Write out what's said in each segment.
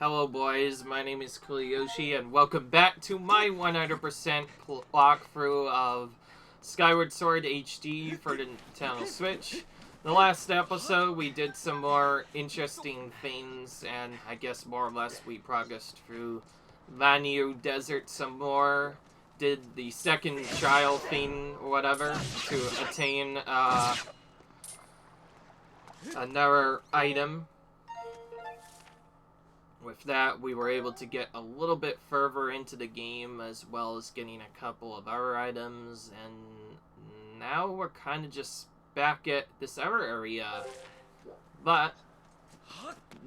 Hello boys, my name is Coolyoshi and welcome back to my 100% walkthrough of Skyward Sword HD for the Nintendo Switch. The last episode we did some more interesting things and I guess more or less we progressed through Lanryu Desert some more. Did the second trial thing or whatever to attain another item. With that, we were able to get a little bit further into the game, as well as getting a couple of other items, and now we're kind of just back at this other area. But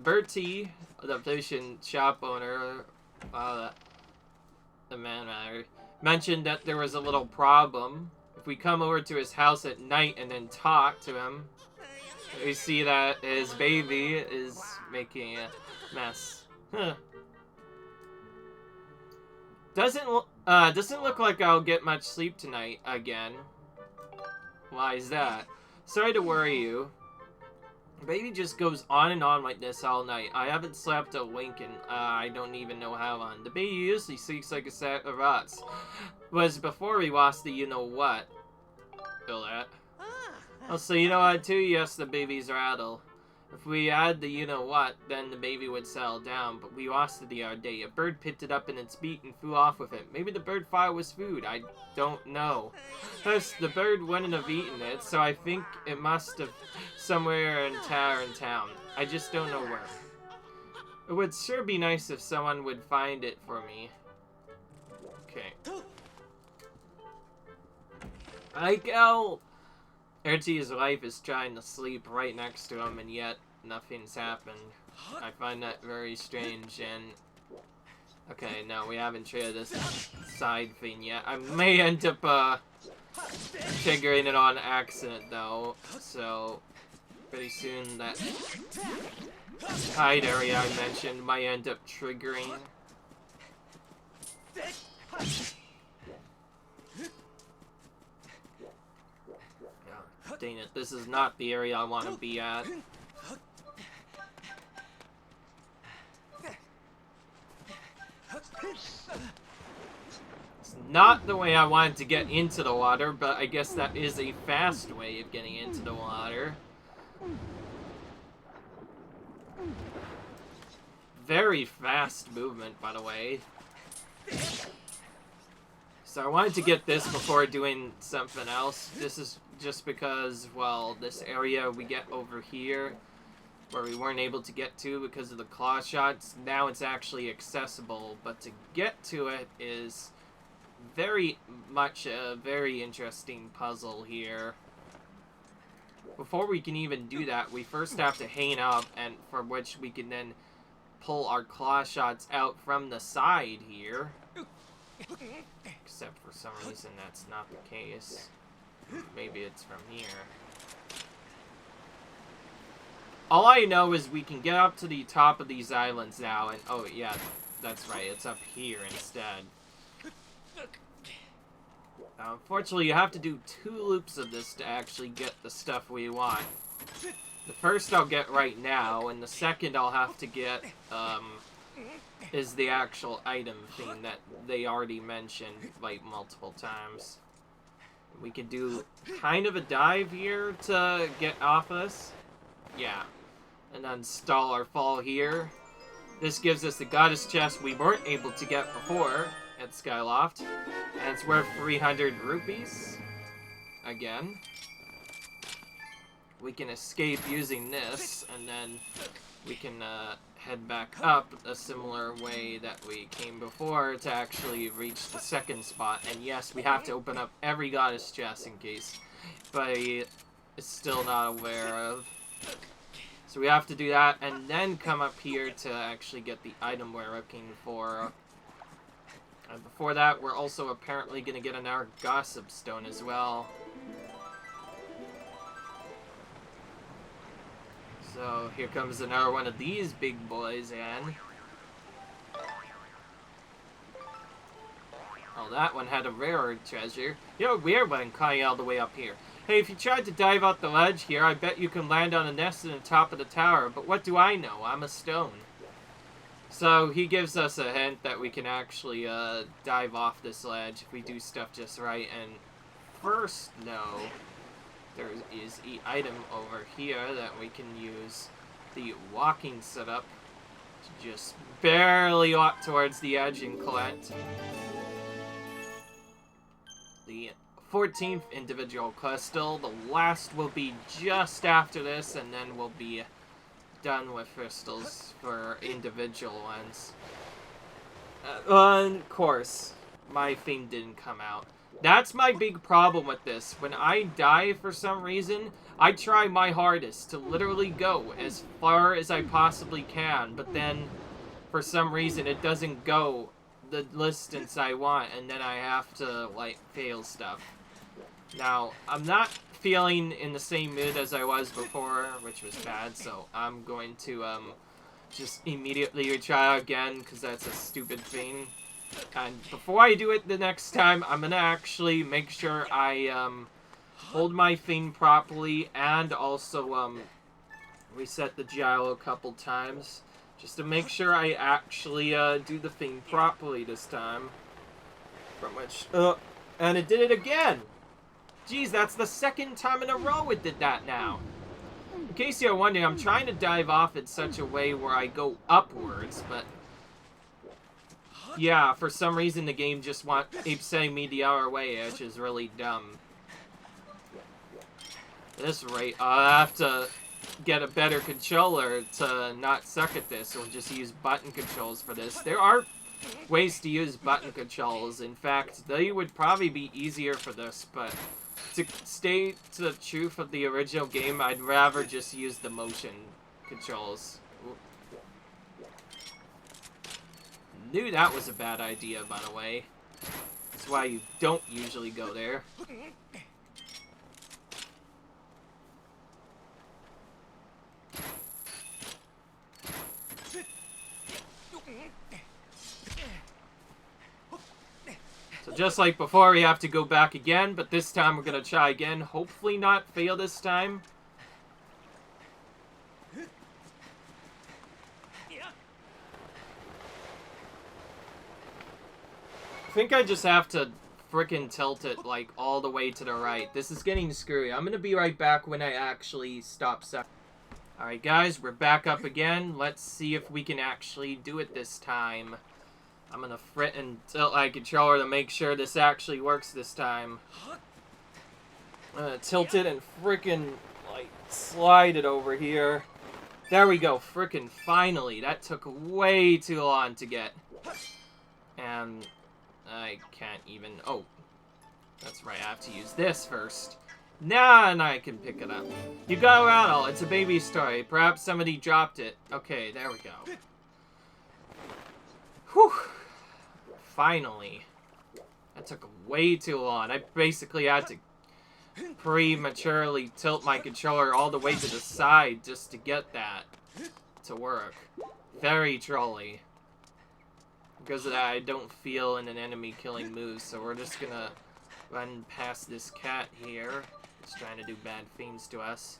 Bertie, the potion shop owner, the man mentioned that there was a little problem. If we come over to his house at night and then talk to him, we see that his baby is making a mess. Huh. Doesn't look like I'll get much sleep tonight again. Why is that? Sorry to worry you. Baby just goes on and on like this all night. I haven't slept a wink and I don't even know how long. The baby usually sleeps like a sack of rats. Was before we lost the you-know-what. Feel that? Oh, so you know what too? Yes, the baby's rattle. If we had the you-know-what, then the baby would settle down, but we lost it the other day. A bird picked it up in its beak and flew off with it. Maybe the bird thought it was food. I don't know. Plus, the bird wouldn't have eaten it, so I think it must have somewhere in town. I just don't know where. It would sure be nice if someone would find it for me. Okay. Ertie's wife is trying to sleep right next to him, and yet nothing's happened. I find that very strange, and... Okay, no, we haven't tried this side thing yet. I may end up, triggering it on accident, though, so... Pretty soon that hide area I mentioned might end up triggering. Dang it, this is not the area I want to be at. It's not the way I wanted to get into the water, but I guess that is a fast way of getting into the water. Very fast movement, by the way. So I wanted to get this before doing something else. This is just because, well, this area we get over here, where we weren't able to get to because of the claw shots, now it's actually accessible. But to get to it is very much a very interesting puzzle here. Before we can even do that, we first have to hang up, and for which we can then pull our claw shots out from the side here. Except for some reason that's not the case. Maybe it's from here. All I know is we can get up to the top of these islands now, and oh yeah, that's right, it's up here instead. Unfortunately, you have to do 2 loops of this to actually get the stuff we want. The first I'll get right now, and the second I'll have to get, is the actual item thing that they already mentioned, like, multiple times. We can do kind of a dive here to get off us. Yeah. And then stall our fall here. This gives us the goddess chest we weren't able to get before at Skyloft. And it's worth 300 rupees. Again. We can escape using this, and then we can head back up a similar way that we came before to actually reach the second spot. And yes, we have to open up every goddess chest in case anybody is still not aware of. So we have to do that, and then come up here to actually get the item we're looking for. And before that, we're also apparently going to get another gossip stone as well. So here comes another one of these big boys in. Oh, that one had a rarer treasure. You're a weird one coming all the way up here. Hey, if you tried to dive out the ledge here, I bet you can land on a nest in the top of the tower. But what do I know? I'm a stone. So he gives us a hint that we can actually dive off this ledge if we do stuff just right. And first, no, there is an item over here that we can use. The walking setup to just barely walk towards the edge and collect the 14th individual crystal. The last will be just after this, and then we'll be done with crystals for individual ones. Of course, my theme didn't come out. That's my big problem with this. When I die for some reason, I try my hardest to literally go as far as I possibly can, but then for some reason it doesn't go the distance I want, and then I have to, like, fail stuff. Now, I'm not feeling in the same mood as I was before, which was bad, so I'm going to, just immediately try again, because that's a stupid thing. And before I do it the next time, I'm gonna actually make sure I, hold my thing properly, and also, reset the gyro a couple times, just to make sure I actually, do the thing properly this time. From which, and it did it again! Jeez, that's the second time in a row it did that now. In case you're wondering, I'm trying to dive off in such a way where I go upwards, but yeah, for some reason the game just keeps saying me the other way, which is really dumb. At this rate, I'll have to get a better controller to not suck at this, or just use button controls for this. There are ways to use button controls. In fact, they would probably be easier for this, but to stay to the truth of the original game, I'd rather just use the motion controls. Knew that was a bad idea, by the way. That's why you don't usually go there. So just like before, we have to go back again, but this time we're gonna try again. Hopefully not fail this time. I think I just have to frickin' tilt it, like, all the way to the right. This is getting screwy. I'm gonna be right back when I actually stop. Alright, guys, we're back up again. Let's see if we can actually do it this time. I'm gonna frit and tilt my controller to make sure this actually works this time. I'm gonna tilt it and frickin', like, slide it over here. There we go, frickin' finally. That took way too long to get. And I can't even... Oh, that's right, I have to use this first. Now and I can pick it up. You got Rattle, it's a baby story. Perhaps somebody dropped it. Okay, there we go. Whew. Finally. That took way too long. I basically had to prematurely tilt my controller all the way to the side just to get that to work. Very trolly. Because of that, I don't feel in an enemy killing move, so we're just gonna run past this cat here. It's trying to do bad things to us.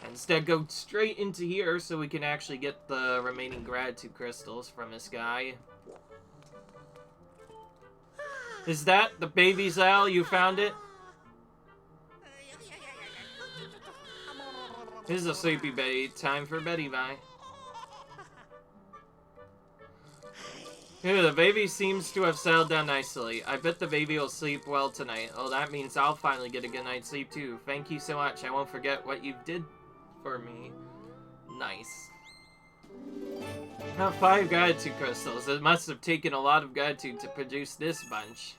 And instead go straight into here so we can actually get the remaining gratitude crystals from this guy. Is that the baby Zal? You found it? This is a sleepy baby. Time for Betty Bye. Ooh, the baby seems to have settled down nicely. I bet the baby will sleep well tonight. Oh, that means I'll finally get a good night's sleep too. Thank you so much. I won't forget what you did for me. Nice. Now 5 gratitude crystals. It must have taken a lot of gratitude to produce this bunch.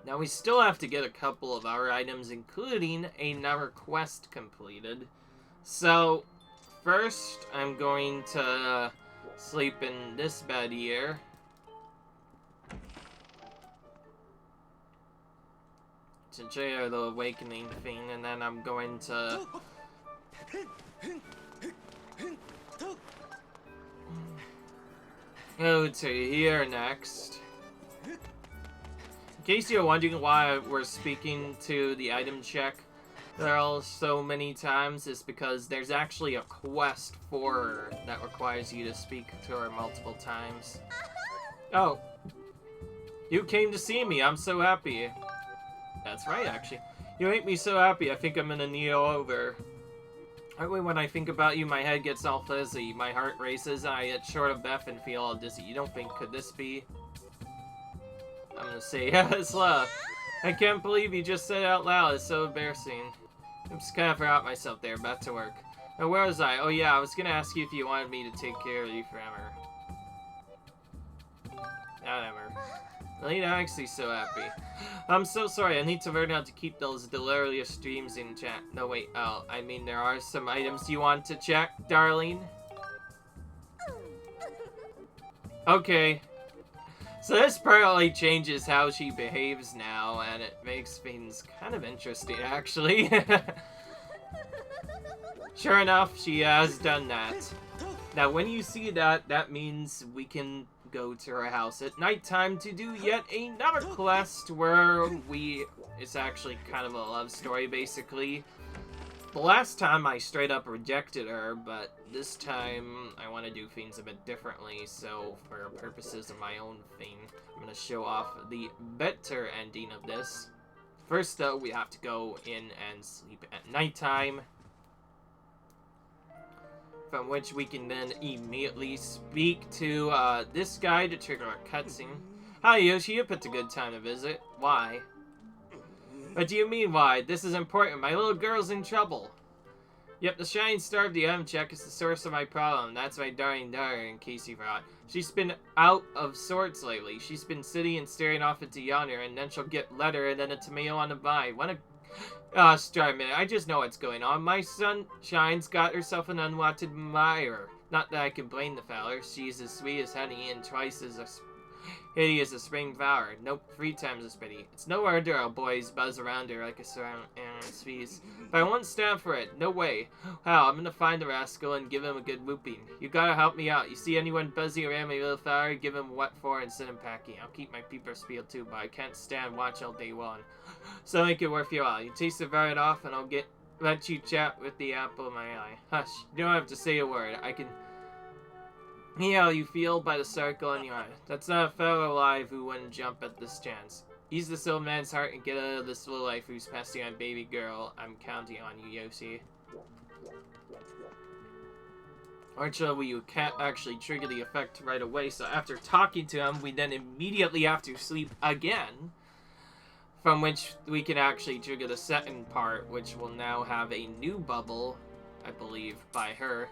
Now we still have to get a couple of our items, including another quest completed. So, first I'm going to sleep in this bed here. To trigger the awakening thing, and then I'm going to go to here next. In case you're wondering why we're speaking to the item check, girl so many times is because there's actually a quest for her that requires you to speak to her multiple times. Oh. You came to see me. I'm so happy. That's right, actually. You make me so happy. I think I'm gonna kneel over. When I think about you, my head gets all fuzzy. My heart races, and I get short of breath and feel all dizzy. You don't think, could this be? I'm gonna say, yes, love. I can't believe you just said it out loud. It's so embarrassing. I'm just kind of forgot myself there. Back to work. Now, where was I? Oh, yeah, I was gonna ask you if you wanted me to take care of you forever. Not ever. Lena actually so happy. I'm so sorry. I need to learn how to keep those delirious dreams in check. No, wait. Oh, I mean, there are some items you want to check, darling. Okay. So this probably changes how she behaves now, and it makes things kind of interesting, actually. Sure enough, she has done that. Now, when you see that, that means we can go to her house at nighttime to do yet another quest where it's actually kind of a love story, basically. The last time I straight up rejected her, but this time I want to do things a bit differently, so for purposes of my own thing, I'm going to show off the better ending of this. First, though, we have to go in and sleep at nighttime, from which we can then immediately speak to this guy to trigger a cutscene. Hi, Yoshi, you picked a good time to visit. Why? What do you mean, why? This is important. My little girl's in trouble. Yep, the shining star of the item check is the source of my problem. That's my darling daughter, in case you forgot. She's been out of sorts lately. She's been sitting and staring off into yonder, and then she'll get letter and then a tomato on the vine. What a... start a minute. I just know what's going on. My Sunshine's got herself an unwanted admirer. Not that I can blame the feller. She's as sweet as honey and twice as hitty as a spring flower. Nope, 3 times as pretty. It's no wonder our boys buzz around her like a surround feast. But I won't stand for it. No way. How? I'm gonna find the rascal and give him a good whooping. You gotta help me out. You see anyone buzzing around my little flower, give him what for and send him packing. I'll keep my peeper spiel too, but I can't stand watch all day long. So make it worth your while. You taste the vine off and I'll let you chat with the apple of my eye. Hush. You don't have to say a word. I can... Yeah, you feel by the circle in your eye. That's not a fellow alive who wouldn't jump at this chance. Ease this old man's heart and get out of this little life who's passing on baby girl. I'm counting on you, Yoshi. Unfortunately, you can't actually trigger the effect right away, so after talking to him, we then immediately have to sleep again. From which we can actually trigger the second part, which will now have a new bubble, I believe, by her.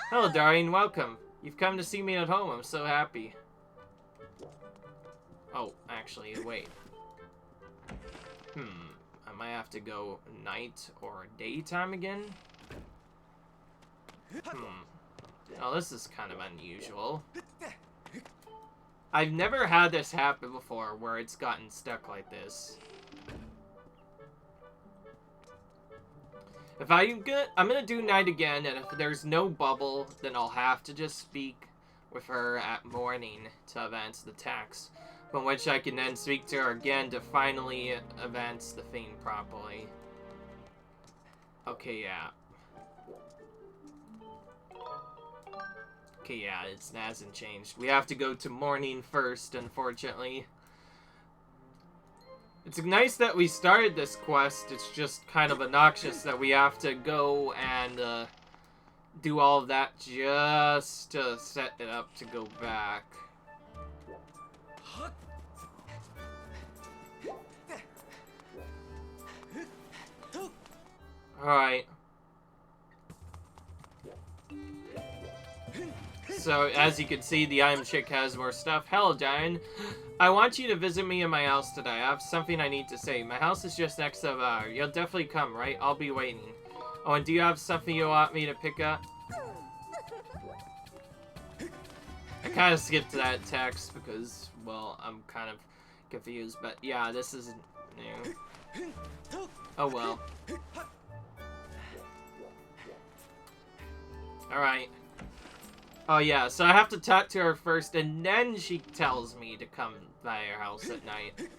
Hello, darling. Welcome. You've come to see me at home. I'm so happy. Oh, actually, wait. I might have to go night or daytime again? Oh, this is kind of unusual. I've never had this happen before, where it's gotten stuck like this. If I'm gonna do night again, and if there's no bubble, then I'll have to just speak with her at morning to advance the text, from which I can then speak to her again to finally advance the theme properly. Okay, yeah. Okay, yeah, it hasn't changed. We have to go to morning first, unfortunately. It's nice that we started this quest, it's just kind of obnoxious that we have to go and do all of that just to set it up to go back. Alright. So, as you can see, the item chick has more stuff. Hello, Diane. I want you to visit me in my house today. I have something I need to say. My house is just next to the bar. You'll definitely come, right? I'll be waiting. Oh, and do you have something you want me to pick up? I kind of skipped that text because, well, I'm kind of confused. But, yeah, this isn't new. Oh, well. Alright. Oh, yeah, so I have to talk to her first, and then she tells me to come by her house at night.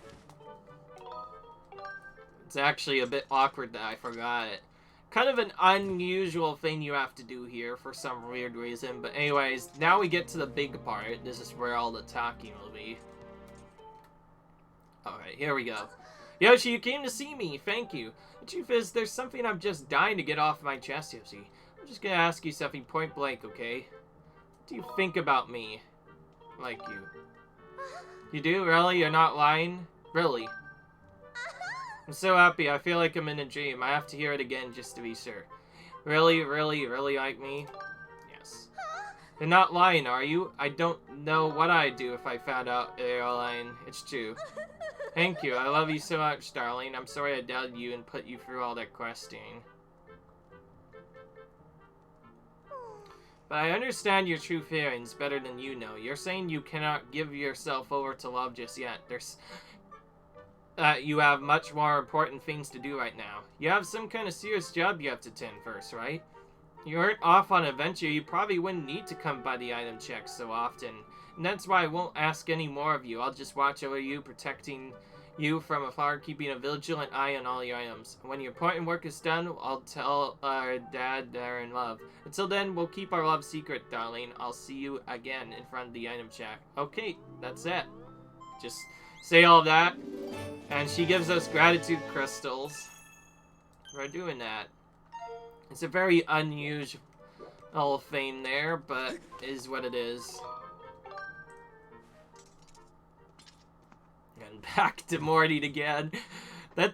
It's actually a bit awkward that I forgot it. Kind of an unusual thing you have to do here for some weird reason. But anyways, now we get to the big part. This is where all the talking will be. Alright, here we go. Yoshi, you came to see me. Thank you. The truth is, there's something I'm just dying to get off my chest, Yoshi. I'm just gonna ask you something point blank, okay? What do you think about me? Like you. You do? Really? You're not lying? Really? I'm so happy. I feel like I'm in a dream. I have to hear it again just to be sure. Really, really, really like me? Yes. You're not lying, are you? I don't know what I'd do if I found out you're lying. It's true. Thank you. I love you so much, darling. I'm sorry I doubted you and put you through all that questing. But I understand your true feelings better than you know. You're saying you cannot give yourself over to love just yet. You have much more important things to do right now. You have some kind of serious job you have to attend first, right? You aren't off on an adventure, you probably wouldn't need to come by the item checks so often. And that's why I won't ask any more of you. I'll just watch over you, protecting you from afar, keeping a vigilant eye on all your items. When your important work is done, I'll tell our dad they're in love. Until then, we'll keep our love secret, darling. I'll see you again in front of the item check. Okay, that's it. Just say all that. And she gives us gratitude crystals. We're doing that. It's a very unusual thing there, but it is what it is. And back to Morty again. That,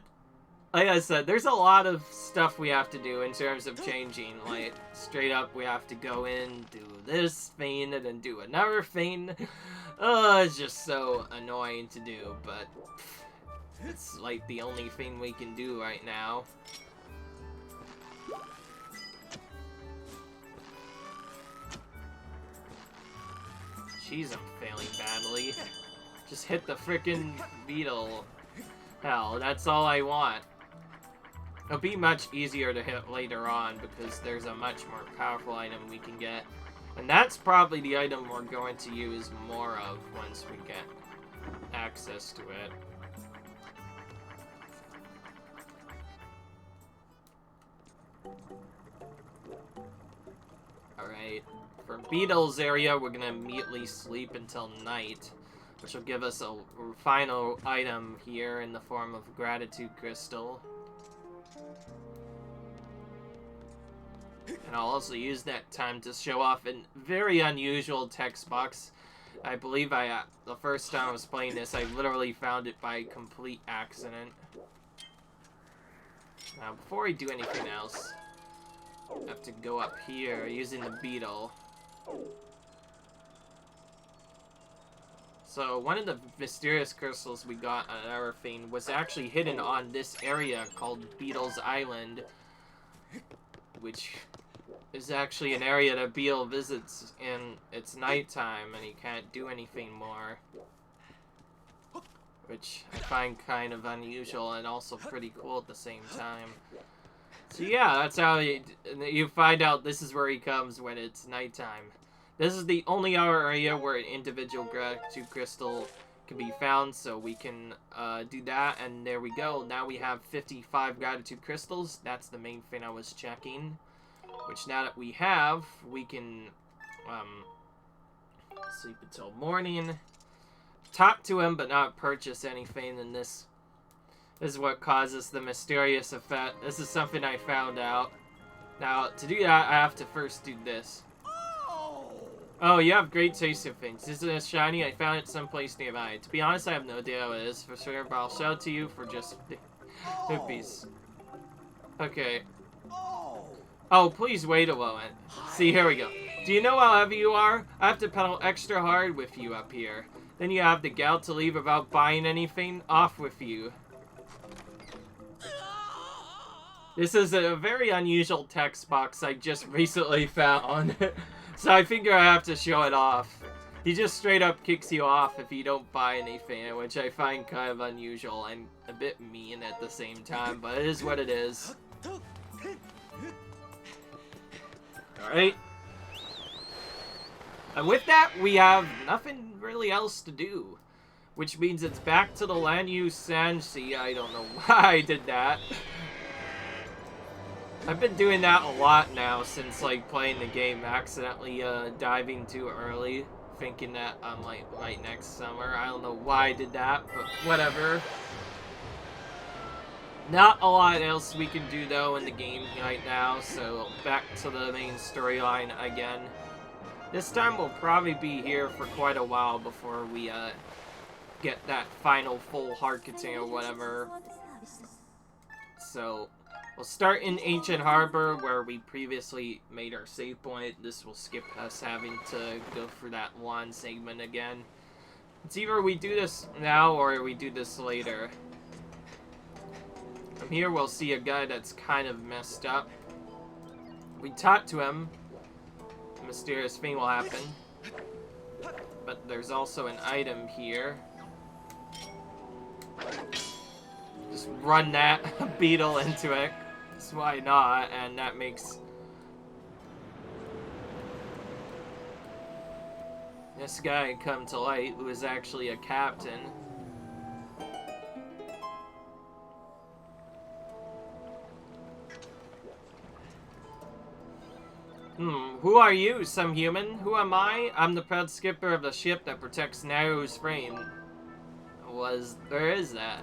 like I said, there's a lot of stuff we have to do in terms of changing. Like, straight up, we have to go in, do this thing, and then do another thing. It's just so annoying to do, but it's like the only thing we can do right now. Jeez, I'm failing badly. Just hit the frickin' beetle. Hell, that's all I want. It'll be much easier to hit later on because there's a much more powerful item we can get. And that's probably the item we're going to use more of once we get access to it. Alright, for Beetle's area, we're gonna immediately sleep until night, which will give us a final item here in the form of Gratitude Crystal. And I'll also use that time to show off a very unusual text box. I believe the first time I was playing this, I literally found it by complete accident. Now, before I do anything else, I have to go up here using the beetle. So, one of the mysterious crystals we got on our thing was actually hidden on this area called Beetle's Island, which is actually an area that Beetle visits in its nighttime, and he can't do anything more. Which I find kind of unusual and also pretty cool at the same time. So yeah, that's how you find out this is where he comes when it's nighttime. This is the only other area where an individual gratitude crystal can be found, so we can do that, and there we go. Now we have 55 gratitude crystals. That's the main thing I was checking. Which now that we have, we can sleep until morning. Talk to him, but not purchase anything, and this is what causes the mysterious effect. This is something I found out. Now, to do that, I have to first do this. Oh, you have great taste in things. Isn't it shiny? I found it someplace nearby. To be honest, I have no idea what it is for sure, but I'll show it to you for just rupees. Okay. Oh, please wait a moment. See, here we go. Do you know how heavy you are? I have to pedal extra hard with you up here. Then you have the gout to leave without buying anything. Off with you. This is a very unusual text box I just recently found. So I figure I have to show it off. He just straight up kicks you off if you don't buy anything, which I find kind of unusual and a bit mean at the same time, but it is what it is. Alright. And with that, we have nothing really else to do. which means it's back to the Lanryu Sand Sea. I don't know why I did that. I've been doing that a lot now since, like, playing the game, accidentally diving too early, thinking that I'm, like, right next summer. I don't know why I did that, but whatever. Not a lot else we can do, though, in the game right now, so back to the main storyline again. This time we'll probably be here for quite a while before we get that final full heart container or whatever. So we'll start in Ancient Harbor where we previously made our save point. This will skip us having to go through that one segment again. It's either we do this now or we do this later. From here we'll see a guy that's kind of messed up. We talk to him. A mysterious thing will happen. But there's also an item here. Just run that beetle into it. So why not? And that makes this guy come to light, who is actually a captain. Who are you, some human? Who am I? I'm the proud skipper of the ship that protects Naru's frame. There is that.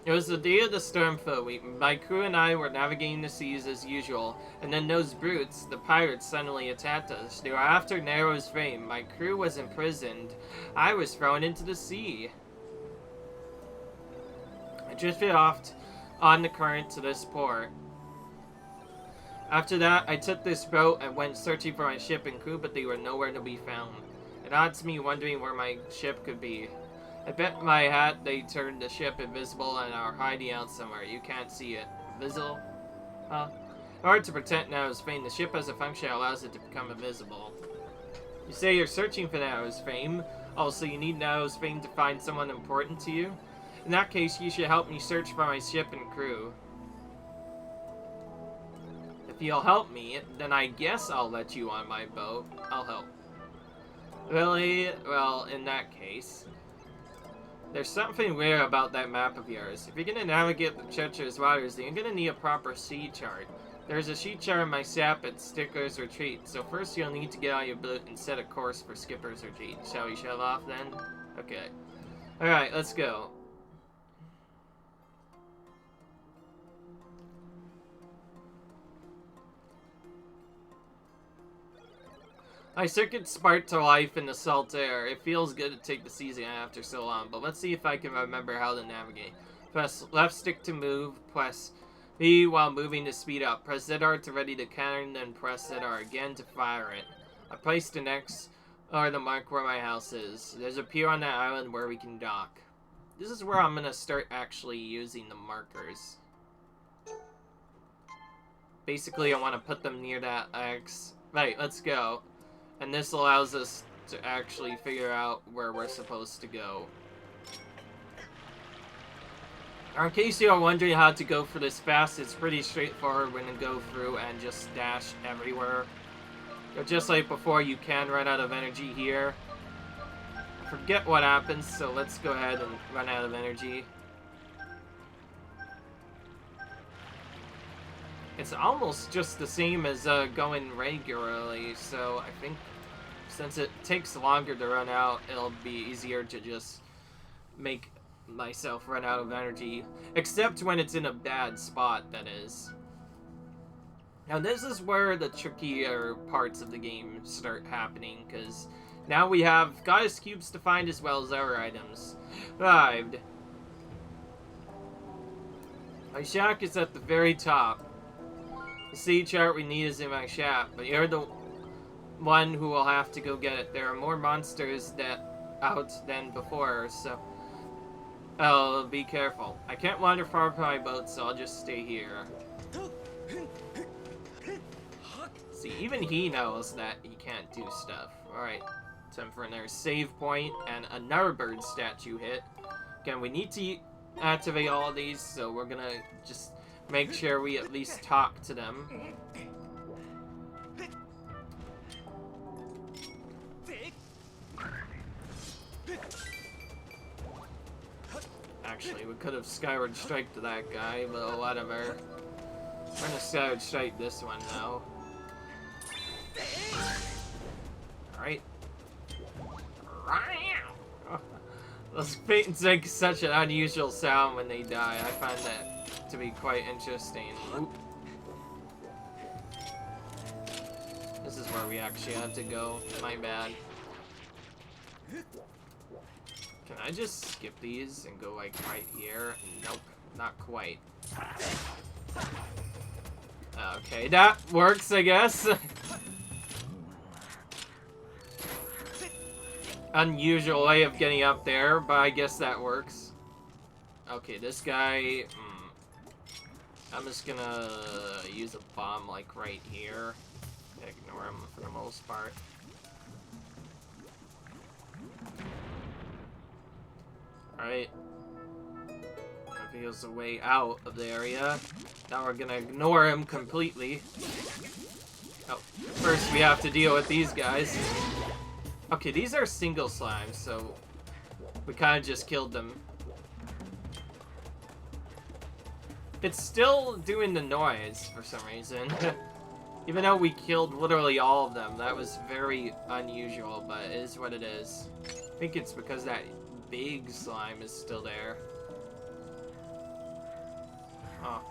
It was the day of the Stormfall week. My crew and I were navigating the seas as usual, and then those brutes, the pirates, suddenly attacked us. They were after Naru's frame. My crew was imprisoned. I was thrown into the sea. I drifted off on the current to this port. After that, I took this boat and went searching for my ship and crew, but they were nowhere to be found. It odds me wondering where my ship could be. I bet my hat they turned the ship invisible and are hiding out somewhere. You can't see it. Invisible? Huh? In order to protect Naru's fame, the ship has a function that allows it to become invisible. You say you're searching for Naru's fame. Oh, so you need Naru's fame to find someone important to you? In that case, you should help me search for my ship and crew. If you'll help me, then I guess I'll let you on my boat. I'll help. Really? Well, in that case. There's something weird about that map of yours. If you're gonna navigate the treacherous waters, then you're gonna need a proper sea chart. There's a sheet chart in my sap at Skipper's Retreat, so first you'll need to get on your boat and set a course for Skipper's Retreat. Shall we shove off then? Okay. Alright, let's go. My circuits spark to life in the salt air. It feels good to take the season after so long, but let's see if I can remember how to navigate. Press left stick to move, press B while moving to speed up. Press ZR to ready the cannon, then press ZR again to fire it. I placed an X or the mark where my house is. There's a pier on that island where we can dock. This is where I'm gonna start actually using the markers. Basically, I want to put them near that X. Right, let's go. And this allows us to actually figure out where we're supposed to go. In case you are wondering how to go for this fast, it's pretty straightforward. We're going to go through and just dash everywhere. But just like before, you can run out of energy here. I forget what happens, so let's go ahead and run out of energy. It's almost just the same as going regularly, so I think since it takes longer to run out, it'll be easier to just make myself run out of energy. Except when it's in a bad spot, that is. Now this is where the trickier parts of the game start happening, because now we have goddess cubes to find as well as other items. Arrived. My shack is at the very top. The sea chart we need is in my shack, but you're the one who will have to go get it. There are more monsters out than before, so be careful. I can't wander far from my boat, so I'll just stay here. See, even he knows that he can't do stuff. Alright, time for another save point and another bird statue hit. Again, we need to activate all of these, so we're gonna just make sure we at least talk to them. Actually, we could have Skyward Strike to that guy, but whatever. We're gonna Skyward Strike this one now. Alright. Those paintings make such an unusual sound when they die. I find that to be quite interesting. Oop. This is where we actually have to go. My bad. Can I just skip these and go like right here? Nope, not quite. Okay, that works, I guess. Unusual way of getting up there, but I guess that works. Okay, this guy... I'm just gonna use a bomb like right here. Ignore him for the most part. Alright. Reveals the way out of the area. Now we're gonna ignore him completely. Oh, first we have to deal with these guys. Okay, these are single slimes, so we kind of just killed them. It's still doing the noise for some reason. Even though we killed literally all of them, that was very unusual, but it is what it is. I think it's because that big slime is still there. Oh.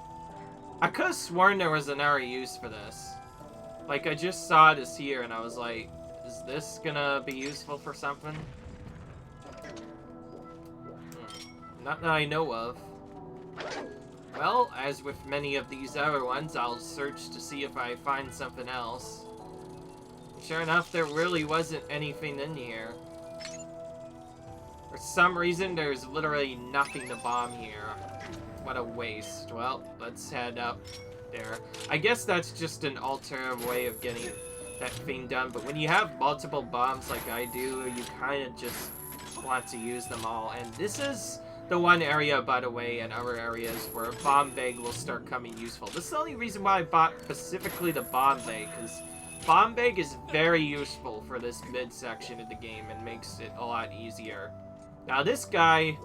I could have sworn there was another use for this. Like, I just saw this here and I was like, is this gonna be useful for something? Not that I know of. Well, as with many of these other ones, I'll search to see if I find something else. Sure enough, there really wasn't anything in here. For some reason, there's literally nothing to bomb here. What a waste. Well, let's head up there. I guess that's just an alternative way of getting that thing done, but when you have multiple bombs like I do, you kind of just want to use them all. And this is the one area, by the way, and other areas where bomb bag will start coming useful. This is the only reason why I bought specifically the bomb bag, because bomb bag is very useful for this mid-section of the game and makes it a lot easier. Now, this guy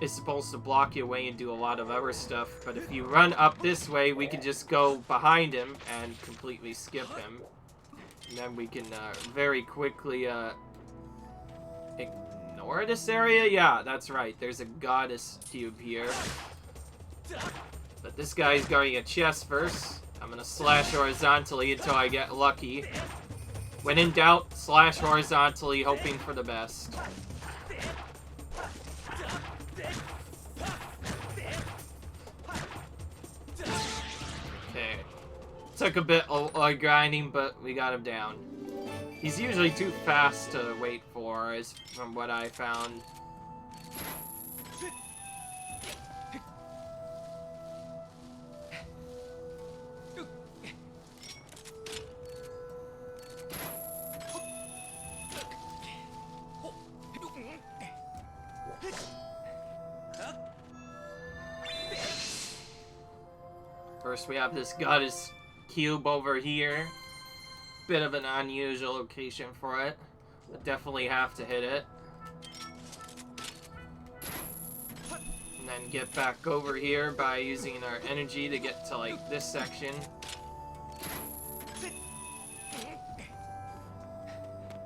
is supposed to block you away and do a lot of other stuff, but if you run up this way, we can just go behind him and completely skip him. And then we can very quickly ignore this area? Yeah, that's right. There's a goddess cube here. But this guy's guarding a chest first. I'm gonna slash horizontally until I get lucky. When in doubt, slash horizontally, hoping for the best. Okay. Took a bit of grinding, but we got him down. He's usually too fast to wait for, is from what I found. First, we have this goddess cube over here. Bit of an unusual location for it, but definitely have to hit it. And then get back over here by using our energy to get to, like, this section.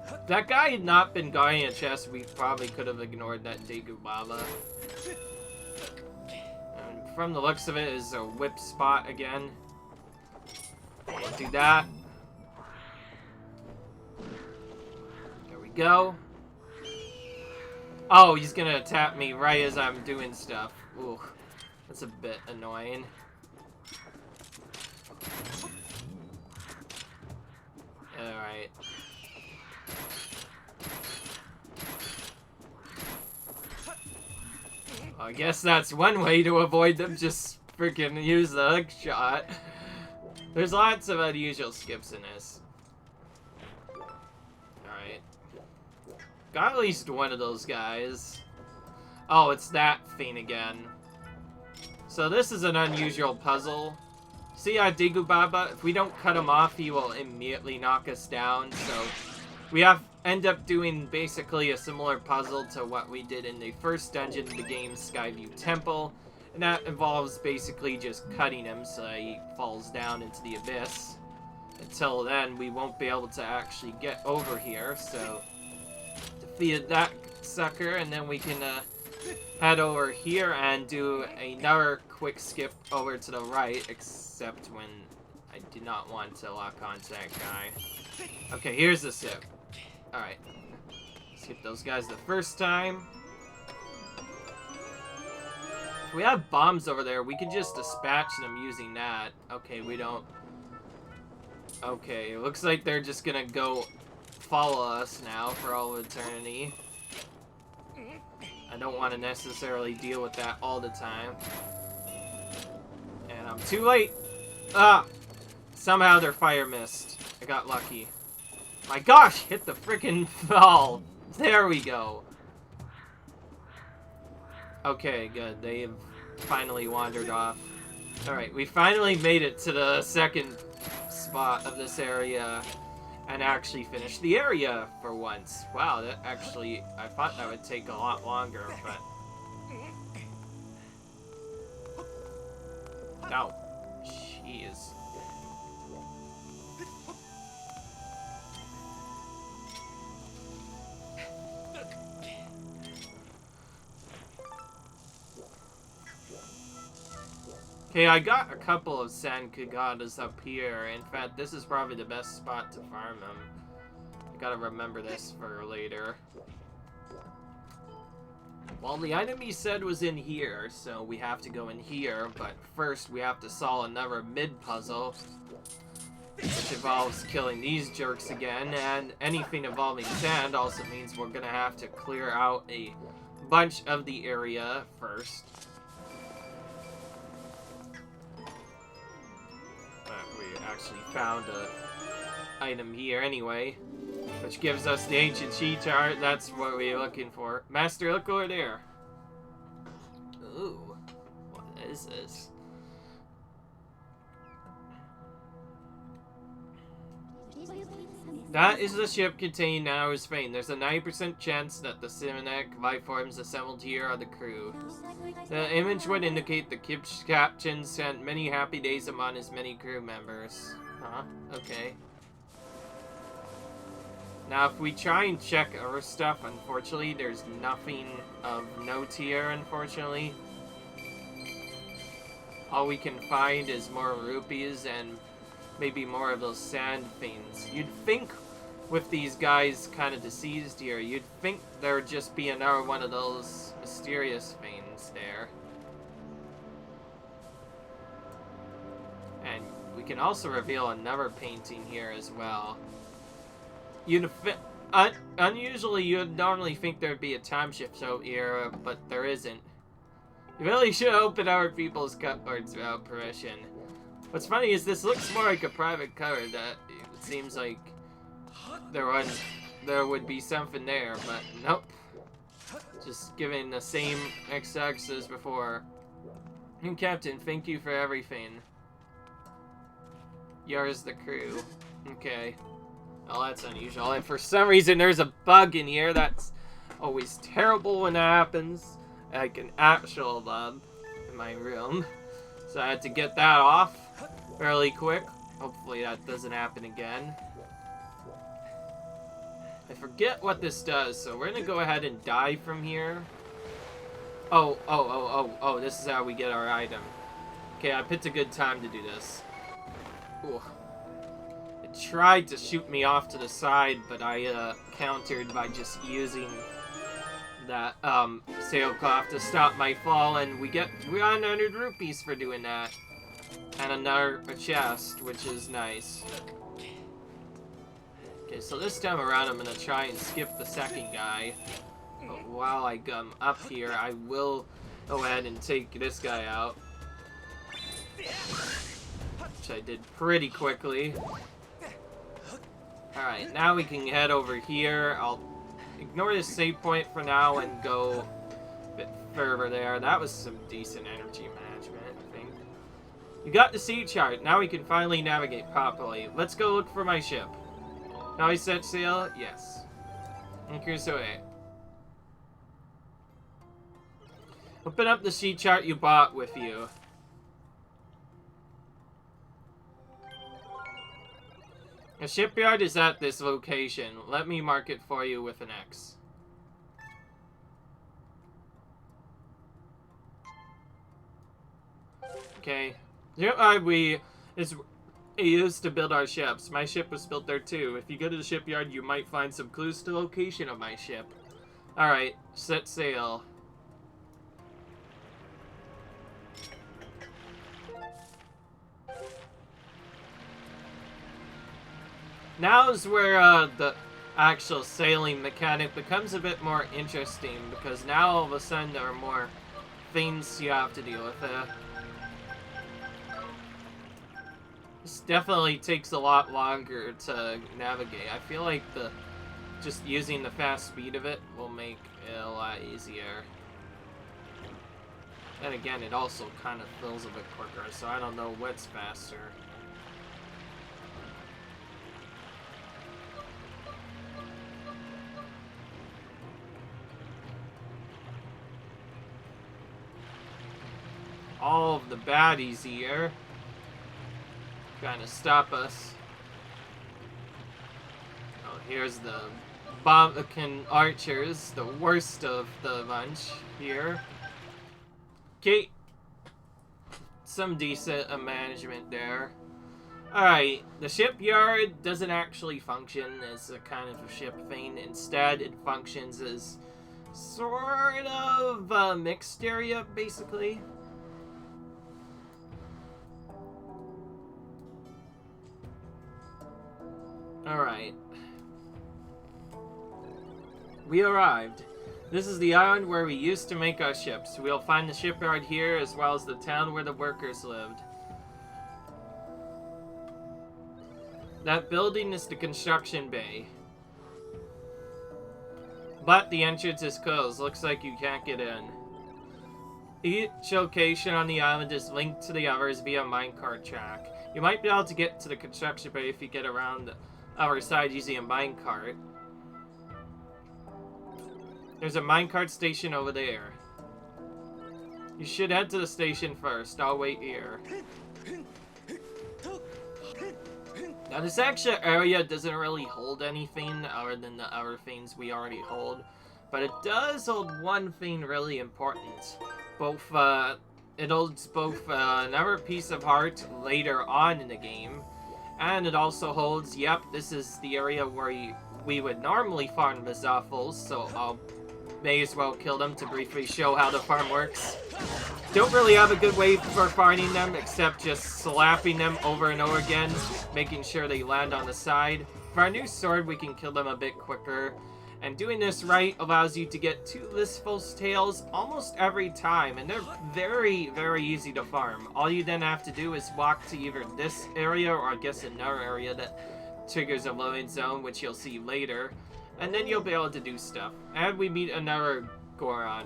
If that guy had not been guarding a chest, we probably could have ignored that Degu Baba. And from the looks of it is a whip spot again. Do that. Go. Oh, he's gonna attack me right as I'm doing stuff. Ooh, that's a bit annoying. Alright. Well, I guess that's one way to avoid them, just freaking use the hook shot. There's lots of unusual skips in this. Alright. Got at least one of those guys. Oh, it's that thing again. So this is an unusual puzzle. See our Degu Baba? If we don't cut him off, he will immediately knock us down. So we have end up doing basically a similar puzzle to what we did in the first dungeon of the game, Skyview Temple. And that involves basically just cutting him so that he falls down into the abyss. Until then, we won't be able to actually get over here, so defeated that sucker, and then we can head over here and do another quick skip over to the right, except when I do not want to lock onto that guy. Okay, here's the skip. Alright. Skip those guys the first time. If we have bombs over there, we can just dispatch them using that. Okay, we don't. Okay, it looks like they're just gonna go follow us now for all of eternity. I don't want to necessarily deal with that all the time. And I'm too late! Ah! Somehow their fire missed. I got lucky. My gosh! Hit the freaking ball! There we go! Okay, good. They've finally wandered off. Alright, we finally made it to the second spot of this area and actually finished the area for once. Wow, that actually, I thought that would take a lot longer, but... Oh, jeez. Okay, I got a couple of Sand Kagadas up here. In fact, this is probably the best spot to farm them. I gotta remember this for later. Well, the item he said was in here, so we have to go in here. But first, we have to solve another mid-puzzle, which involves killing these jerks again. And anything involving sand also means we're gonna have to clear out a bunch of the area first. Actually found a item here anyway, which gives us the ancient cheat chart. That's what we're looking for. Master, look over there. Ooh, what is this? That is the ship containing Naru's fame. There's a 90% chance that the cinematic life forms assembled here are the crew. The image would indicate the captain spent many happy days among his many crew members. Huh? Okay. Now, if we try and check our stuff, unfortunately, there's nothing of note here, unfortunately. All we can find is more rupees and maybe more of those sand fiends. You'd think with these guys kind of deceased here, you'd think there would just be another one of those mysterious fiends there. And we can also reveal another painting here as well. Unusually, you'd normally think there'd be a time shift out here, but there isn't. You really should open other people's cupboards without permission. What's funny is this looks more like a private cupboard. That it seems like there would be something there, but nope. Just giving the same XX as before. And Captain, thank you for everything. Yours the crew. Okay. Oh, that's unusual. And for some reason, there's a bug in here. That's always terrible when that happens. Like an actual bug in my room. So I had to get that off fairly quick. Hopefully that doesn't happen again. I forget what this does, so we're gonna go ahead and die from here. Oh, this is how we get our item. Okay, I picked a good time to do this. Ooh. It tried to shoot me off to the side, but I countered by just using that sailcloth to stop my fall, and we got 100 rupees for doing that. And a chest, which is nice. Okay, so this time around I'm gonna try and skip the second guy. But while I come up here, I will go ahead and take this guy out. Which I did pretty quickly. Alright, now we can head over here. I'll ignore this save point for now and go a bit further there. That was some decent energy management, I think. You got the sea chart. Now we can finally navigate properly. Let's go look for my ship. Now we set sail? Yes. And here's away. Open up the sheet chart you bought with you. A shipyard is at this location. Let me mark it for you with an X. Okay. Shipyard is used to build our ships. My ship was built there too. If you go to the shipyard, you might find some clues to the location of my ship. Alright, set sail. Now is where the actual sailing mechanic becomes a bit more interesting, because now all of a sudden there are more things you have to deal with. This definitely takes a lot longer to navigate. I feel like just using the fast speed of it will make it a lot easier. And again, it also kind of fills a bit quicker, so I don't know what's faster. All of the baddies here trying to stop us. Oh, here's the Bombakin archers, the worst of the bunch here. Okay, some decent management there. Alright, the shipyard doesn't actually function as a kind of a ship thing. Instead, it functions as sort of a mixed area, basically. Alright. We arrived. This is the island where we used to make our ships. We'll find the shipyard here as well as the town where the workers lived. That building is the construction bay. But the entrance is closed. Looks like you can't get in. Each location on the island is linked to the others via minecart track. You might be able to get to the construction bay if you get around the other side using a minecart. There's a minecart station over there. You should head to the station first. I'll wait here. Now this actual area doesn't really hold anything other than the other things we already hold. But it does hold one thing really important. It holds both another piece of heart later on in the game. And it also holds, yep, this is the area where we would normally farm the Zoffles, so I'll may as well kill them to briefly show how the farm works. Don't really have a good way for farming them, except just slapping them over and over again, making sure they land on the side. For our new sword, we can kill them a bit quicker. And doing this right allows you to get 2 Listful's tails almost every time, and they're very, very easy to farm. All you then have to do is walk to either this area, or I guess another area that triggers a loading zone, which you'll see later. And then you'll be able to do stuff. And we meet another Goron.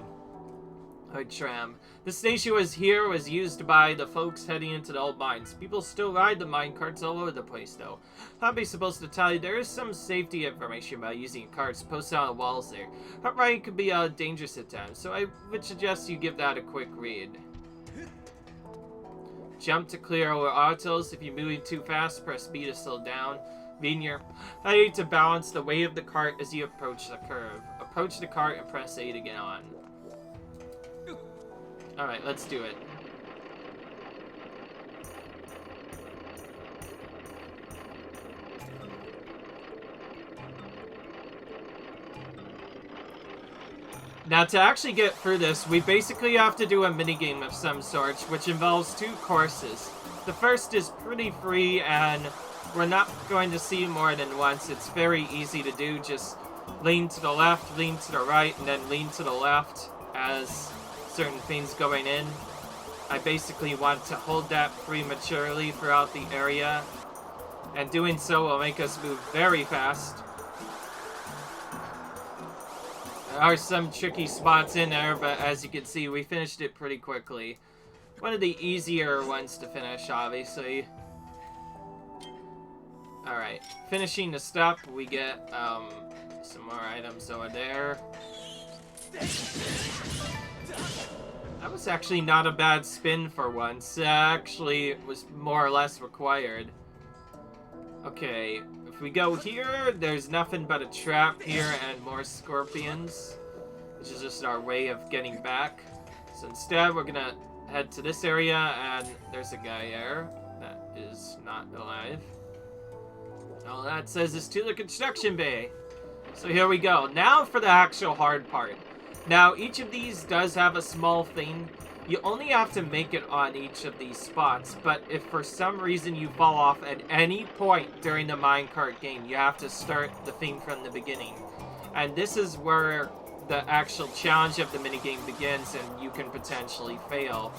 Or Tram. The station was used by the folks heading into the old mines. People still ride the minecarts all over the place, though. I'll be supposed to tell you there is some safety information about using carts posted on the walls there. Hot riding could be dangerous at times, so I would suggest you give that a quick read. Jump to clear over autos. If you're moving too fast, press B to slow down. Linear. I need to balance the weight of the cart as you approach the curve. Approach the cart and press A to get on. Alright, let's do it. Now, to actually get through this, we basically have to do a minigame of some sort, which involves 2 courses. The first is pretty free, and we're not going to see more than once. It's very easy to do. Just lean to the left, lean to the right, and then lean to the left as certain things going in. I basically want to hold that prematurely throughout the area, and doing so will make us move very fast. There are some tricky spots in there, but as you can see, we finished it pretty quickly. One of the easier ones to finish, obviously. Alright, finishing the step, we get Some more items over there. That was actually not a bad spin for once. Actually, it was more or less required. Okay, if we go here, there's nothing but a trap here and more scorpions, which is just our way of getting back. So instead, we're gonna head to this area, and there's a guy there that is not alive. All that says is to the construction bay. So here we go. Now for the actual hard part. Now, each of these does have a small thing. You only have to make it on each of these spots, but if for some reason you fall off at any point during the minecart game, you have to start the thing from the beginning. And this is where the actual challenge of the minigame begins, and you can potentially fail.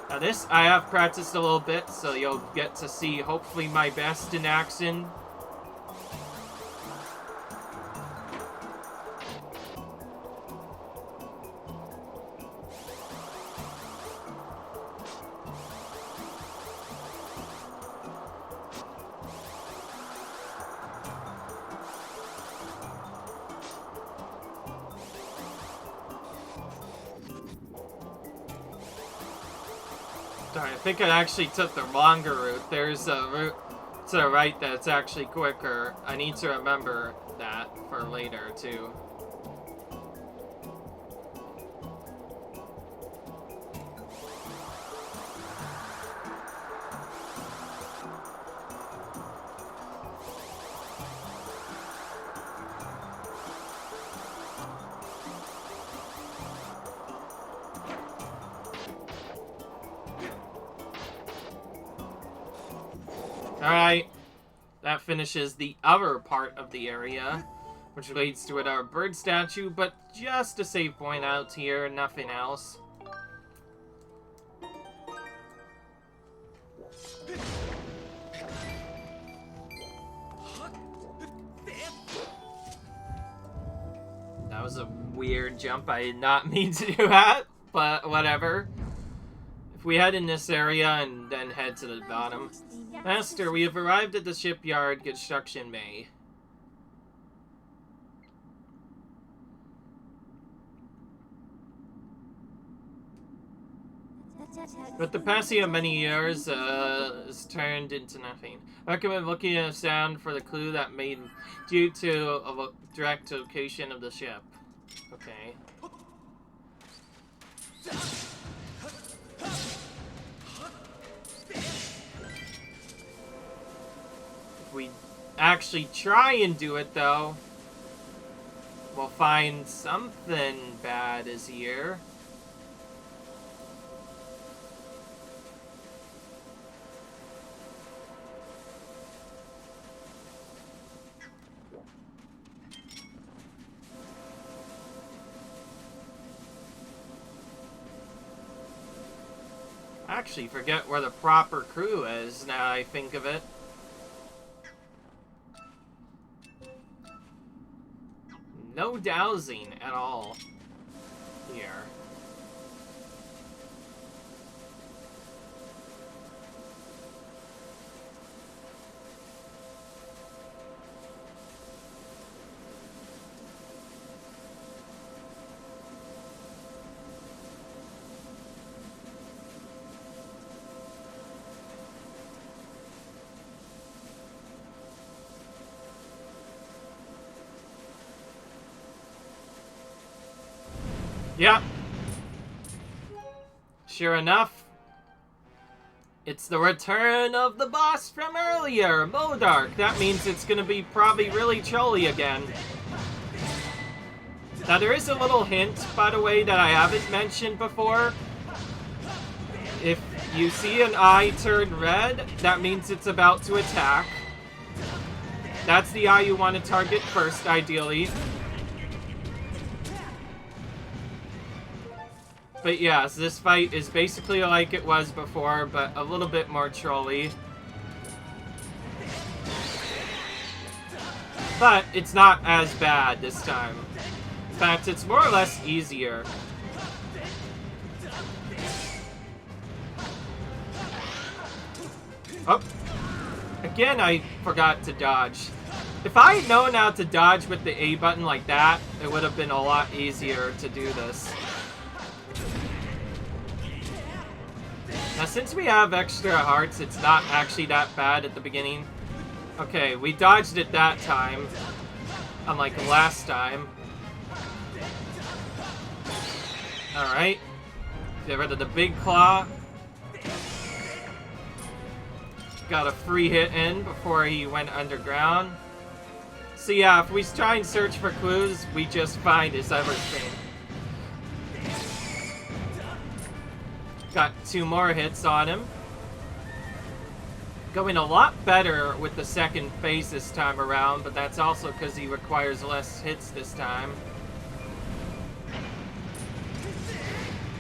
Now this, I have practiced a little bit, so you'll get to see hopefully my best in action. Darn, I think I actually took the longer route. There's a route to the right that's actually quicker. I need to remember that for later, too. Alright, that finishes the other part of the area, which leads to our bird statue, but just a save point out here, nothing else. That was a weird jump. I did not mean to do that, but whatever. If we head in this area and then head to the bottom. Master, we have arrived at the shipyard construction bay. But the passing of many years has turned into nothing. I recommend looking at a sound for the clue that made due to a direct location of the ship. Okay. If we actually try and do it, though, we'll find something bad is here. I actually forget where the proper crew is now I think of it. No dowsing at all here. Yeah. Sure enough, it's the return of the boss from earlier, Modark. That means it's gonna be probably really trolly again. Now there is a little hint, by the way, that I haven't mentioned before. If you see an eye turn red, that means it's about to attack. That's the eye you want to target first, ideally. But yes, this fight is basically like it was before, but a little bit more trolly. But it's not as bad this time. In fact, it's more or less easier. Oh. Again, I forgot to dodge. If I had known how to dodge with the A button like that, it would have been a lot easier to do this. Now, since we have extra hearts, it's not actually that bad at the beginning. Okay, we dodged it that time, unlike last time. Alright. Get rid of the big claw. Got a free hit in before he went underground. So yeah, if we try and search for clues, we just find his everything. Got 2 more hits on him. Going a lot better with the second phase this time around, but that's also because he requires less hits this time.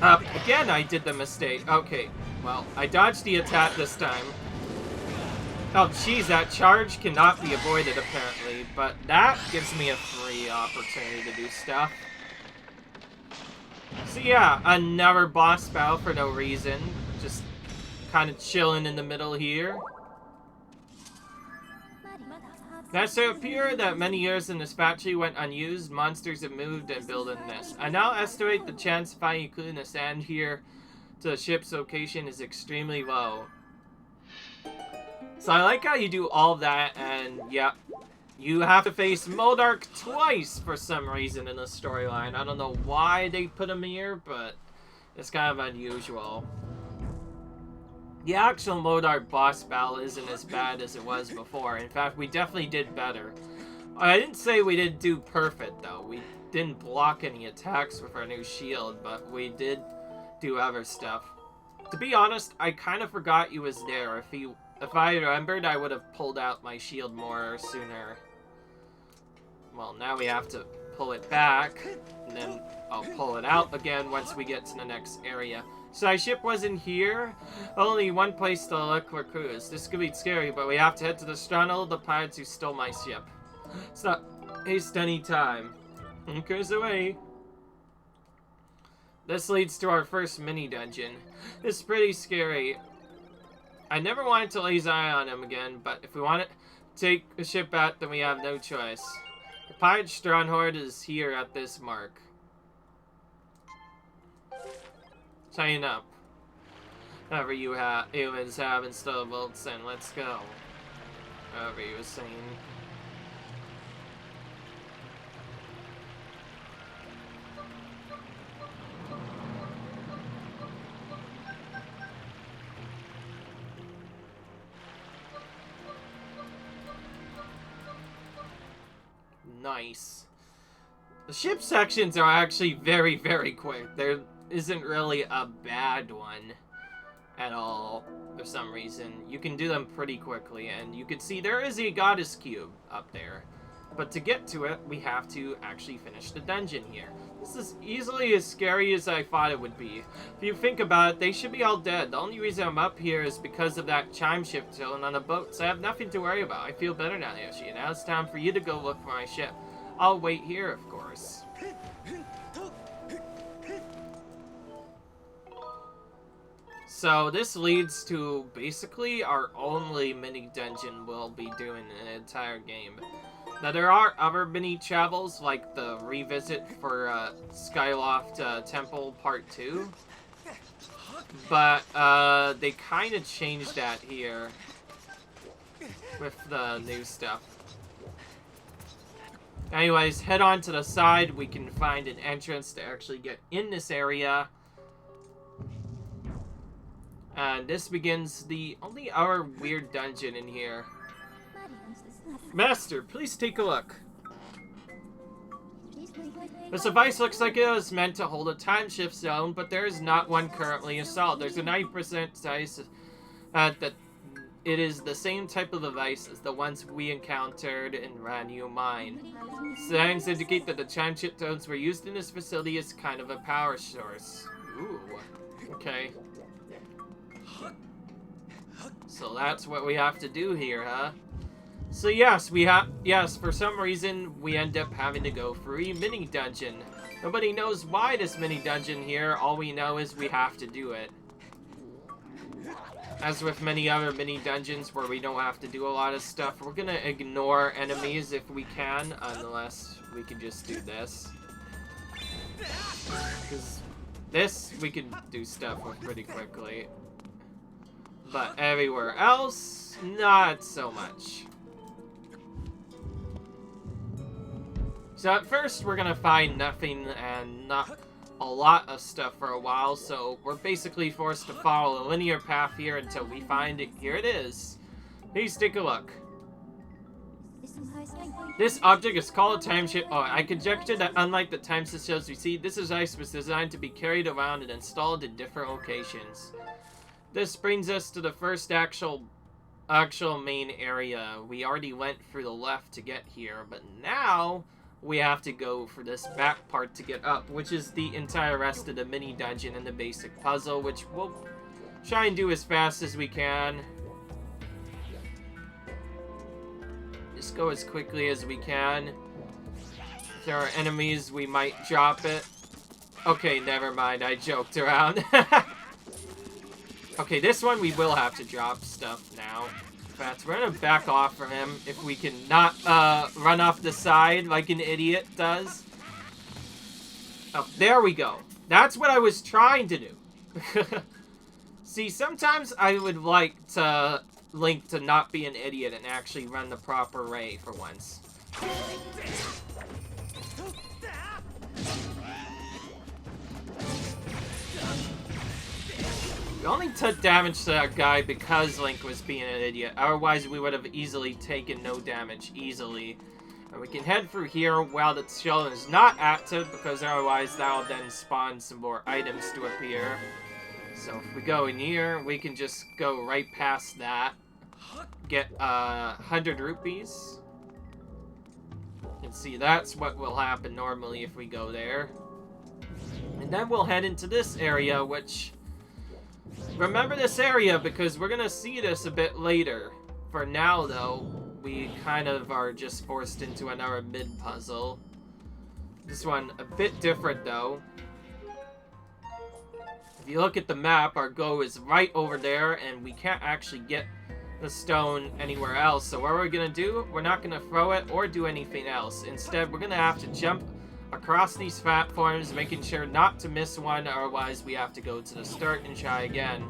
Again, I did the mistake. Okay, well, I dodged the attack this time. Oh, jeez, that charge cannot be avoided, apparently. But that gives me a free opportunity to do stuff. So yeah, another boss battle for no reason. Just kind of chilling in the middle here. Now, so it appeared that many years in this factory went unused. Monsters have moved and built a nest. I now estimate the chance of finding a clue in the sand here to the ship's location is extremely low. So I like how you do all of that, and yeah, you have to face Moldark twice for some reason in the storyline. I don't know why they put him here, but it's kind of unusual. The actual Moldark boss battle isn't as bad as it was before. In fact, we definitely did better. I didn't say we didn't do perfect, though. We didn't block any attacks with our new shield, but we did do other stuff. To be honest, I kind of forgot he was there. If I remembered, I would have pulled out my shield more sooner. Well, now we have to pull it back, and then I'll pull it out again once we get to the next area. So my ship wasn't here. Only one place to look for clues. This could be scary, but we have to head to the Stronghold, the pirates who stole my ship. Let's not waste any time. It goes away. This leads to our first mini-dungeon. It's pretty scary. I never wanted to lay his eye on him again, but if we want to take the ship out, then we have no choice. The Pirate Stronghold is here at this mark. Sign up. Whatever you humans have instead of bolts, and let's go. Whatever he was saying. Nice. The ship sections are actually very, very quick. There isn't really a bad one at all for some reason. You can do them pretty quickly, and you can see there is a goddess cube up there. But to get to it, we have to actually finish the dungeon here. This is easily as scary as I thought it would be. If you think about it, they should be all dead. The only reason I'm up here is because of that chime ship chilling on a boat, so I have nothing to worry about. I feel better now, Yoshi. Now it's time for you to go look for my ship. I'll wait here, of course. So this leads to basically our only mini dungeon we'll be doing in the entire game. Now there are other mini travels like the revisit for Sailcloth Temple Part 2, but they kind of changed that here with the new stuff. Anyways, head on to the side. We can find an entrance to actually get in this area. And this begins the only other weird dungeon in here. Master, please take a look. This device looks like it was meant to hold a time shift zone, but there is not one currently installed. There's a 90% chance that it is the same type of device as the ones we encountered in Lanryu Mine. Signs indicate that the chime chip zones were used in this facility as kind of a power source. Ooh, okay. So that's what we have to do here, huh? So yes, for some reason, we end up having to go for a mini dungeon. Nobody knows why this mini dungeon here, all we know is we have to do it. As with many other mini dungeons where we don't have to do a lot of stuff, we're gonna ignore enemies if we can, unless we can just do this. Because this, we can do stuff with pretty quickly. But everywhere else, not so much. So at first, we're gonna find nothing and not a lot of stuff for a while, so we're basically forced to follow a linear path here until we find it. Here it is. Please take a look. This object is called a time shield. Oh, I conjecture that unlike the time shields we see, this device was designed to be carried around and installed in different locations. This brings us to the first actual main area. We already went through the left to get here, but now we have to go for this back part to get up, which is the entire rest of the mini dungeon and the basic puzzle, which we'll try and do as fast as we can. Just go as quickly as we can. If there are enemies, we might drop it. Okay, never mind, I joked around. Okay, this one we will have to drop stuff now. In fact, we're gonna back off from him if we can not run off the side like an idiot does. Oh, there we go. That's what I was trying to do. See, sometimes I would like to Link to not be an idiot and actually run the proper way for once. We only took damage to that guy because Link was being an idiot. Otherwise, we would have easily taken no damage, easily. And we can head through here while the shield is not active, because otherwise that'll then spawn some more items to appear. So if we go in here, we can just go right past that. Get 100 rupees. And see, that's what will happen normally if we go there. And then we'll head into this area, which... Remember this area, because we're gonna see this a bit later. For now, though, we kind of are just forced into another mid-puzzle. This one, a bit different, though. If you look at the map, our go is right over there, and we can't actually get the stone anywhere else. So what we're gonna do, we're not gonna throw it or do anything else. Instead, we're gonna have to jump across these platforms, making sure not to miss one, otherwise we have to go to the start and try again.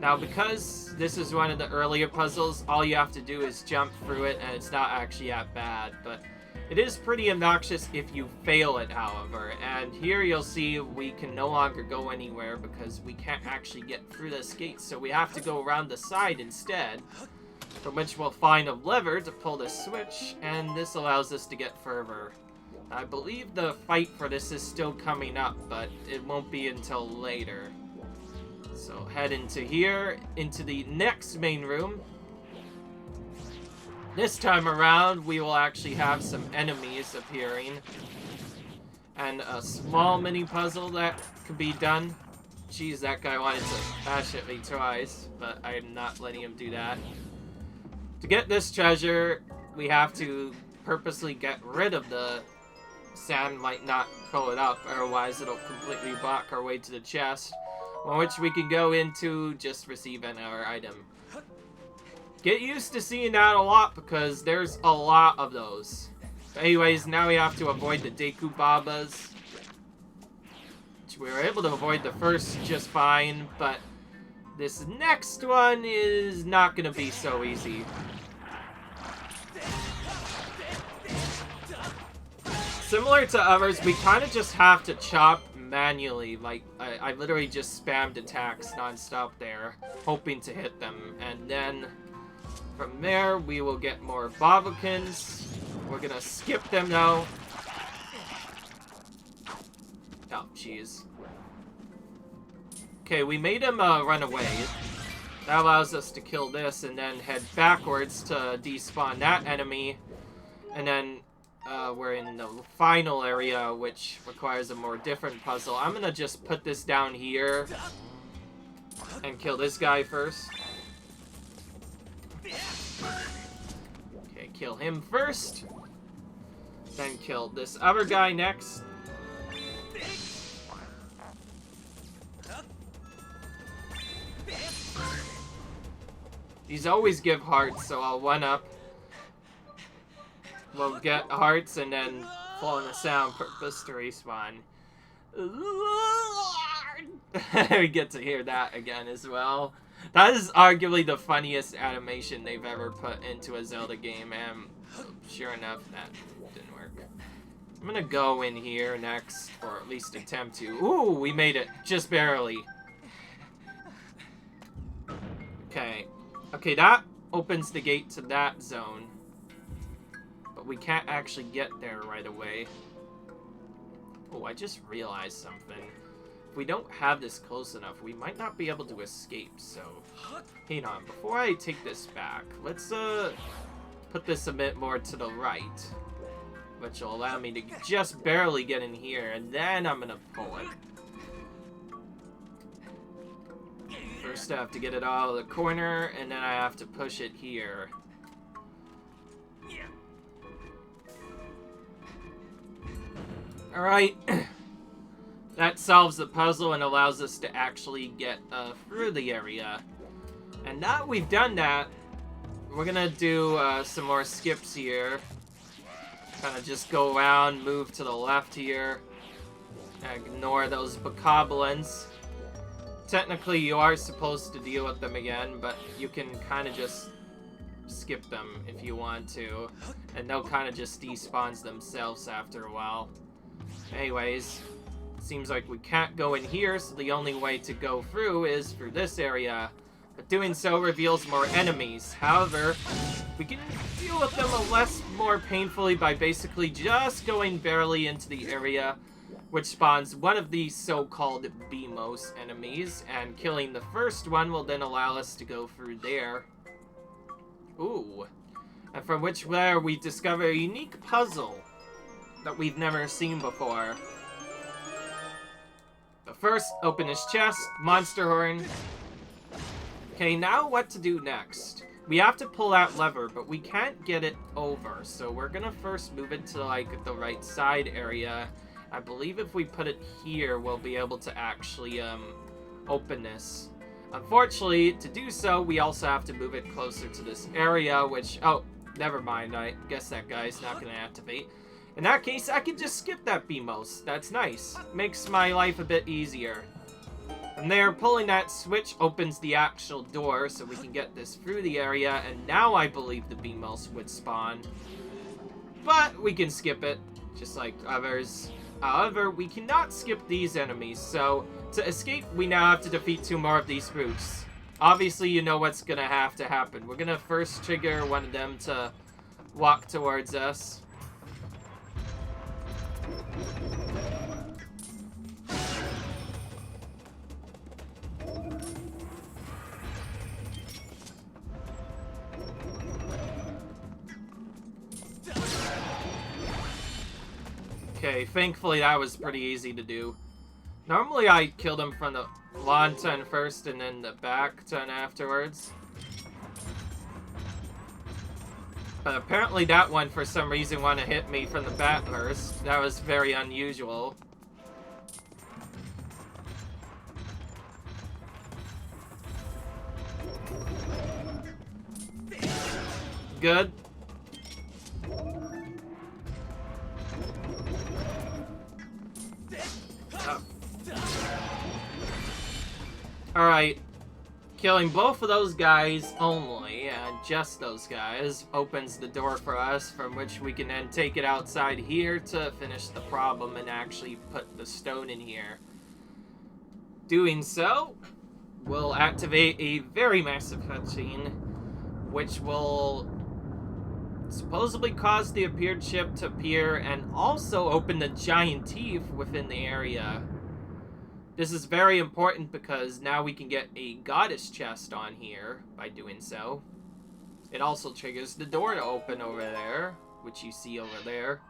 Now, because this is one of the earlier puzzles, all you have to do is jump through it, and it's not actually that bad, but it is pretty obnoxious if you fail it, however. And here you'll see we can no longer go anywhere because we can't actually get through this gate, so we have to go around the side instead, from which we'll find a lever to pull the switch, and this allows us to get further. I believe the fight for this is still coming up, but it won't be until later. So head into here, into the next main room. This time around, we will actually have some enemies appearing. And a small mini puzzle that could be done. Jeez, that guy wanted to bash at me twice, but I'm not letting him do that. To get this treasure, we have to purposely get rid of the sand, might not pull it up, otherwise it'll completely block our way to the chest, on which we can go into, just receive another item. Get used to seeing that a lot, because there's a lot of those. But anyways, now we have to avoid the Deku Babas, which we were able to avoid the first just fine, but this next one is not going to be so easy. Similar to others, we kind of just have to chop manually. Like, I literally just spammed attacks non-stop there, hoping to hit them. And then, from there, we will get more Babakins. We're gonna skip them, though. Oh, jeez. Okay, we made him run away. That allows us to kill this, and then head backwards to despawn that enemy. And then... we're in the final area, which requires a more different puzzle. I'm gonna just put this down here and kill this guy first. Okay, kill him first. Then kill this other guy next. These always give hearts, so I'll one-up. We'll get hearts and then fall in the sound purpose to respawn. We get to hear that again as well. That is arguably the funniest animation they've ever put into a Zelda game, and sure enough, that didn't work. I'm gonna go in here next, or at least attempt to. Ooh, we made it, just barely. Okay. Okay, that opens the gate to that zone. But we can't actually get there right away. Oh, I just realized something. If we don't have this close enough, we might not be able to escape, so... Hang on, before I take this back, let's, put this a bit more to the right. Which will allow me to just barely get in here, and then I'm gonna pull it. First I have to get it out of the corner, and then I have to push it here. Alright. That solves the puzzle and allows us to actually get through the area. And now we've done that, we're gonna do some more skips here. Kind of just go around, move to the left here. Ignore those bokoblins. Technically, you are supposed to deal with them again, but you can kind of just skip them if you want to. And they'll kind of just despawn themselves after a while. Anyways, seems like we can't go in here, so the only way to go through is through this area. But doing so reveals more enemies. However, we can deal with them more painfully by basically just going barely into the area, which spawns one of these so-called BMOS enemies, and killing the first one will then allow us to go through there. Ooh. And from which there we discover a unique puzzle that we've never seen before. But first, open his chest, monster horn. Okay, now what to do next? We have to pull that lever, but we can't get it over, so we're gonna first move it to, like, the right side area. I believe if we put it here, we'll be able to actually, open this. Unfortunately, to do so, we also have to move it closer to this area, which... Oh, never mind. I guess that guy's not going to activate. In that case, I can just skip that BMOS. That's nice. Makes my life a bit easier. And there, pulling that switch opens the actual door, so we can get this through the area, and now I believe the BMOS would spawn. But we can skip it, just like others. However, we cannot skip these enemies, so to escape, we now have to defeat 2 more of these brutes. Obviously, you know what's gonna have to happen. We're gonna first trigger one of them to walk towards us. Okay, thankfully that was pretty easy to do. Normally I killed him from the lawn ton first and then the back ton afterwards. But apparently that one for some reason wanted to hit me from the bat first. That was very unusual. Good. Alright, killing both of those guys only, and just those guys, opens the door for us, from which we can then take it outside here to finish the problem and actually put the stone in here. Doing so, will activate a very massive cutscene, which will supposedly cause the appeared ship to appear and also open the giant teeth within the area. This is very important because now we can get a goddess chest on here by doing so. It also triggers the door to open over there, which you see over there.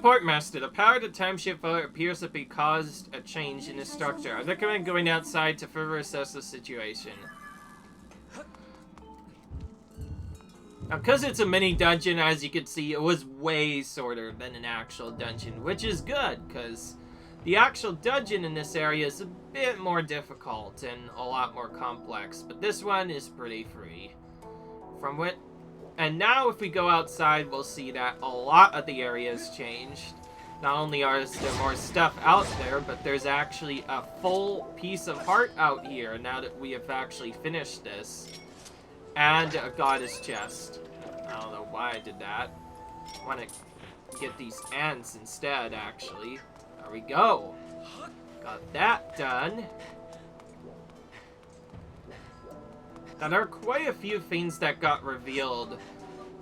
Port Master, the power of the time shift failure appears to be caused a change in the structure. I recommend going outside to further assess the situation. Now, because it's a mini dungeon, as you can see, it was way shorter than an actual dungeon, which is good, because The actual dungeon in this area is a bit more difficult and a lot more complex, but this one is pretty free. And now if we go outside, we'll see that a lot of the area has changed. Not only is there more stuff out there, but there's actually a full piece of heart out here now that we have actually finished this. And a goddess chest. I don't know why I did that. I want to get these ants instead, actually. There we go. Got that done. Now, there are quite a few things that got revealed.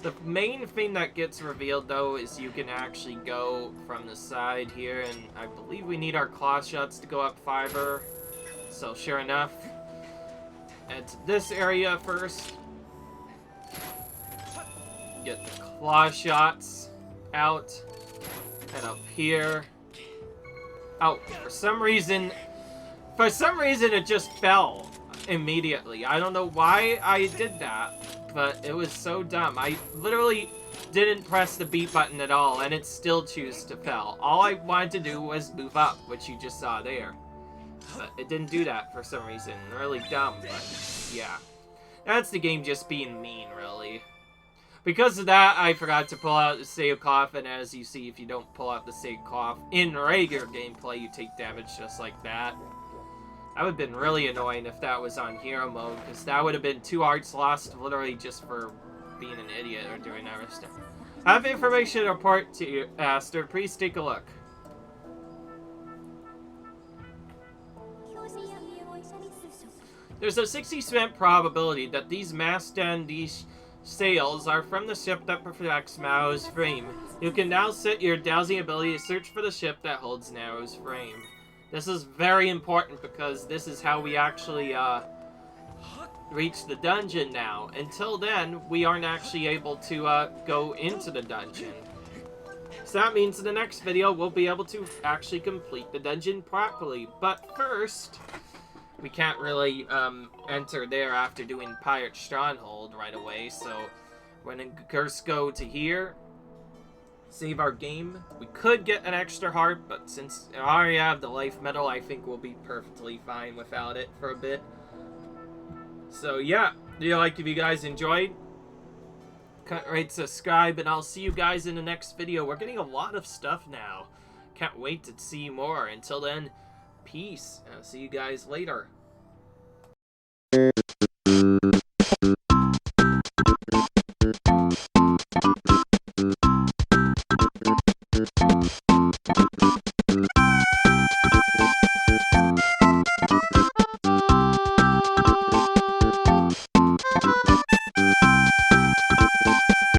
The main thing that gets revealed, though, is you can actually go from the side here, and I believe we need our claw shots to go up fiber. So, sure enough, head to this area first. Get the claw shots out, and up here. Oh, for some reason it just fell immediately. I don't know why I did that, but it was so dumb. I literally didn't press the beat button at all, and it still chose to fell. All I wanted to do was move up, which you just saw there. But it didn't do that for some reason. Really dumb, but yeah. That's the game just being mean, really. Because of that, I forgot to pull out the Sailcloth, and as you see, if you don't pull out the Sailcloth in regular gameplay, you take damage just like that. That would have been really annoying if that was on hero mode, because that would have been 2 hearts lost literally just for being an idiot or doing other stuff. I have information to report to you, Aster. Please take a look. There's a 60% probability that these masts and these sails are from the ship that protects Nao's frame. You can now set your dowsing ability to search for the ship that holds Nao's frame. This is very important because this is how we actually reach the dungeon now. Until then, we aren't actually able to go into the dungeon. So that means in the next video, we'll be able to actually complete the dungeon properly. But first, we can't really enter there after doing Pirate Stronghold right away, so we're gonna first go to here, save our game. We could get an extra heart, but since I already have the life medal, I think we'll be perfectly fine without it for a bit. So yeah, if you guys enjoyed, cut, rate, subscribe, and I'll see you guys in the next video. We're getting a lot of stuff now. Can't wait to see more. Until then, peace. I'll see you guys later.